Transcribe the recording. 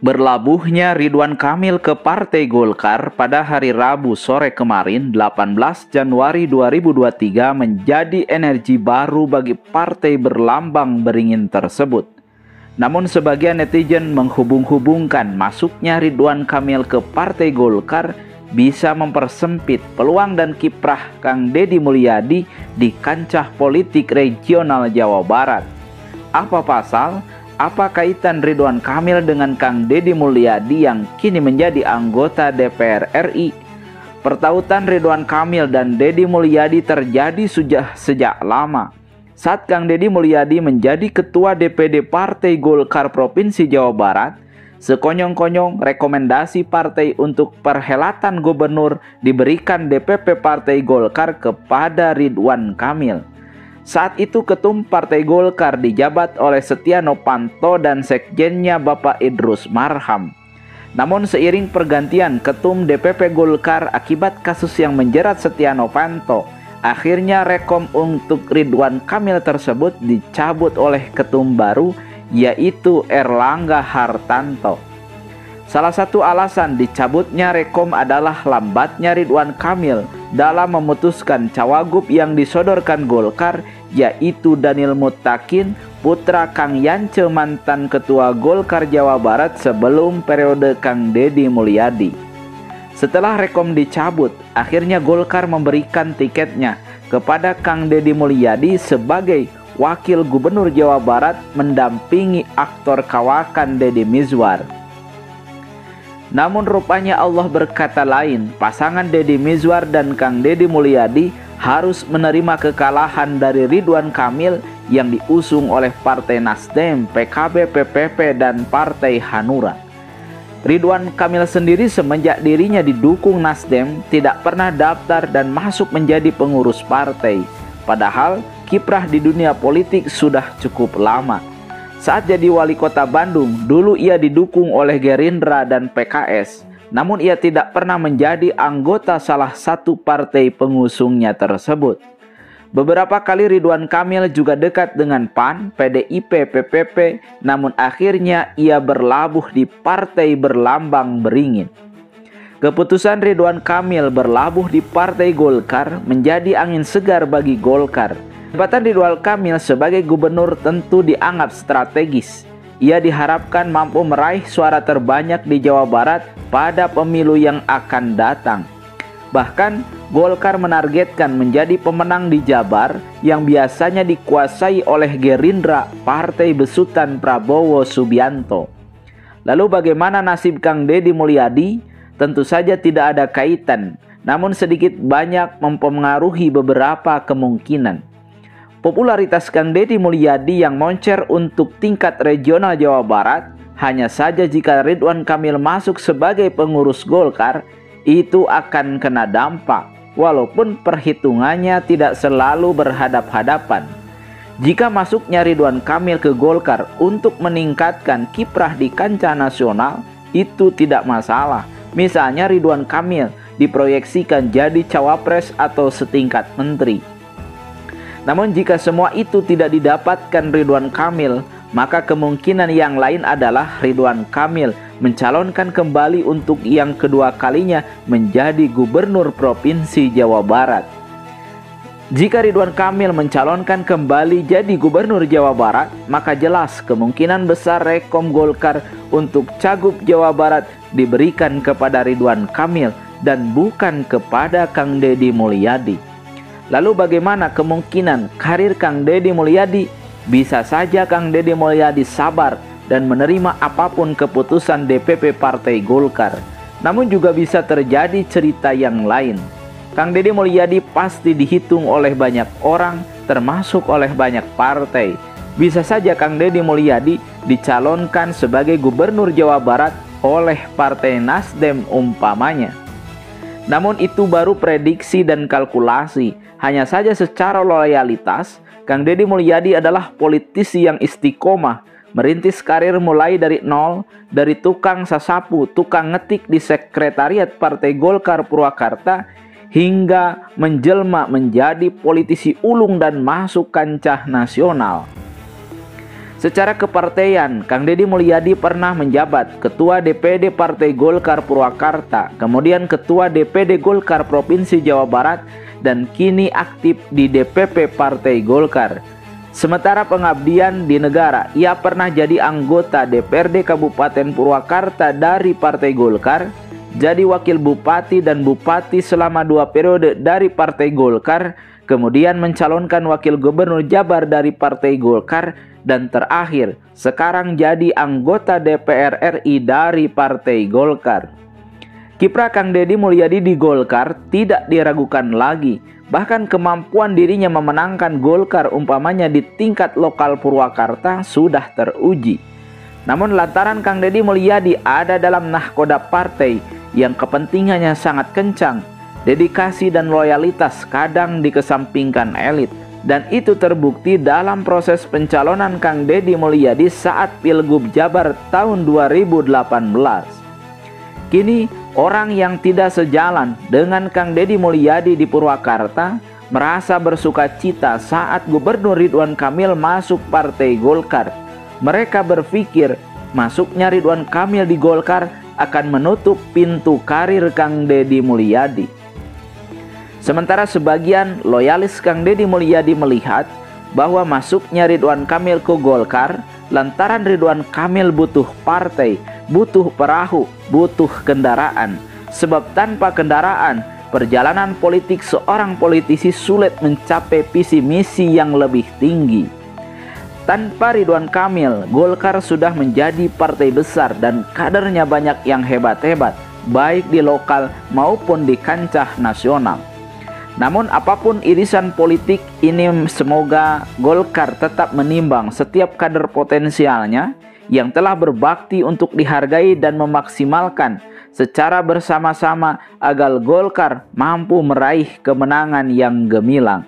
Berlabuhnya Ridwan Kamil ke Partai Golkar pada hari Rabu sore kemarin 18 Januari 2023 menjadi energi baru bagi partai berlambang beringin tersebut. Namun sebagian netizen menghubung-hubungkan masuknya Ridwan Kamil ke Partai Golkar bisa mempersempit peluang dan kiprah Kang Deddy Mulyadi di kancah politik regional Jawa Barat. Apa pasal? Apa kaitan Ridwan Kamil dengan Kang Deddy Mulyadi yang kini menjadi anggota DPR RI? Pertautan Ridwan Kamil dan Deddy Mulyadi terjadi sejak lama. Saat Kang Deddy Mulyadi menjadi Ketua DPD Partai Golkar Provinsi Jawa Barat, sekonyong-konyong rekomendasi partai untuk perhelatan gubernur diberikan DPP Partai Golkar kepada Ridwan Kamil. Saat itu Ketum Partai Golkar dijabat oleh Setia Novanto dan Sekjennya Bapak Idrus Marham. Namun seiring pergantian Ketum DPP Golkar akibat kasus yang menjerat Setia Novanto, akhirnya rekom untuk Ridwan Kamil tersebut dicabut oleh Ketum baru, yaitu Erlangga Hartanto. Salah satu alasan dicabutnya rekom adalah lambatnya Ridwan Kamil dalam memutuskan cawagup yang disodorkan Golkar, yaitu Daniel Mutakin, putra Kang Yance mantan Ketua Golkar Jawa Barat sebelum periode Kang Deddy Mulyadi. Setelah rekom dicabut, akhirnya Golkar memberikan tiketnya kepada Kang Deddy Mulyadi sebagai Wakil Gubernur Jawa Barat mendampingi aktor kawakan Deddy Mizwar. Namun rupanya Allah berkata lain, pasangan Deddy Mizwar dan Kang Deddy Mulyadi harus menerima kekalahan dari Ridwan Kamil yang diusung oleh Partai Nasdem, PKB, PPP, dan Partai Hanura. Ridwan Kamil sendiri semenjak dirinya didukung Nasdem tidak pernah daftar dan masuk menjadi pengurus partai. Padahal kiprah di dunia politik sudah cukup lama. Saat jadi wali kota Bandung, dulu ia didukung oleh Gerindra dan PKS. Namun ia tidak pernah menjadi anggota salah satu partai pengusungnya tersebut. Beberapa kali Ridwan Kamil juga dekat dengan PAN, PDIP, PPP, namun akhirnya ia berlabuh di partai berlambang beringin. Keputusan Ridwan Kamil berlabuh di Partai Golkar menjadi angin segar bagi Golkar. Jabatan Ridwan Kamil sebagai gubernur tentu dianggap strategis. Ia diharapkan mampu meraih suara terbanyak di Jawa Barat pada pemilu yang akan datang. Bahkan Golkar menargetkan menjadi pemenang di Jabar yang biasanya dikuasai oleh Gerindra, partai besutan Prabowo Subianto. Lalu bagaimana nasib Kang Deddy Mulyadi? Tentu saja tidak ada kaitan, namun sedikit banyak mempengaruhi beberapa kemungkinan. Popularitas Kang Deddy Mulyadi yang moncer untuk tingkat regional Jawa Barat, hanya saja jika Ridwan Kamil masuk sebagai pengurus Golkar, itu akan kena dampak, walaupun perhitungannya tidak selalu berhadap-hadapan. Jika masuknya Ridwan Kamil ke Golkar untuk meningkatkan kiprah di kancah nasional, itu tidak masalah. Misalnya Ridwan Kamil diproyeksikan jadi cawapres atau setingkat menteri. Namun jika semua itu tidak didapatkan Ridwan Kamil, maka kemungkinan yang lain adalah Ridwan Kamil mencalonkan kembali untuk yang kedua kalinya menjadi Gubernur Provinsi Jawa Barat. Jika Ridwan Kamil mencalonkan kembali jadi Gubernur Jawa Barat, maka jelas kemungkinan besar rekom Golkar untuk Cagup Jawa Barat diberikan kepada Ridwan Kamil dan bukan kepada Kang Deddy Mulyadi. Lalu bagaimana kemungkinan karir Kang Deddy Mulyadi? Bisa saja Kang Deddy Mulyadi sabar dan menerima apapun keputusan DPP Partai Golkar. Namun juga bisa terjadi cerita yang lain. Kang Deddy Mulyadi pasti dihitung oleh banyak orang, termasuk oleh banyak partai. Bisa saja Kang Deddy Mulyadi dicalonkan sebagai Gubernur Jawa Barat oleh Partai Nasdem umpamanya. Namun itu baru prediksi dan kalkulasi. Hanya saja secara loyalitas, Kang Deddy Mulyadi adalah politisi yang istiqomah, merintis karir mulai dari nol, dari tukang sasapu, tukang ngetik di sekretariat Partai Golkar Purwakarta, hingga menjelma menjadi politisi ulung dan masuk kancah nasional. Secara kepartaian, Kang Deddy Mulyadi pernah menjabat Ketua DPD Partai Golkar Purwakarta, kemudian Ketua DPD Golkar Provinsi Jawa Barat, dan kini aktif di DPP Partai Golkar. Sementara pengabdian di negara, ia pernah jadi anggota DPRD Kabupaten Purwakarta dari Partai Golkar, jadi wakil bupati dan bupati selama 2 periode dari Partai Golkar, kemudian mencalonkan wakil gubernur Jabar dari Partai Golkar, dan terakhir sekarang jadi anggota DPR RI dari Partai Golkar. Kiprah Kang Deddy Mulyadi di Golkar tidak diragukan lagi. Bahkan kemampuan dirinya memenangkan Golkar umpamanya di tingkat lokal Purwakarta sudah teruji. Namun lantaran Kang Deddy Mulyadi ada dalam nahkoda partai yang kepentingannya sangat kencang, dedikasi dan loyalitas kadang dikesampingkan elit. Dan itu terbukti dalam proses pencalonan Kang Deddy Mulyadi saat Pilgub Jabar tahun 2018. Kini orang yang tidak sejalan dengan Kang Deddy Mulyadi di Purwakarta merasa bersuka cita saat Gubernur Ridwan Kamil masuk Partai Golkar. Mereka berpikir masuknya Ridwan Kamil di Golkar akan menutup pintu karir Kang Deddy Mulyadi. Sementara sebagian loyalis Kang Deddy Mulyadi melihat bahwa masuknya Ridwan Kamil ke Golkar lantaran Ridwan Kamil butuh partai, butuh perahu, butuh kendaraan. Sebab tanpa kendaraan, perjalanan politik seorang politisi sulit mencapai visi misi yang lebih tinggi. Tanpa Ridwan Kamil, Golkar sudah menjadi partai besar dan kadernya banyak yang hebat-hebat, baik di lokal maupun di kancah nasional. Namun apapun irisan politik ini, semoga Golkar tetap menimbang setiap kader potensialnya yang telah berbakti untuk dihargai dan memaksimalkan secara bersama-sama agar Golkar mampu meraih kemenangan yang gemilang.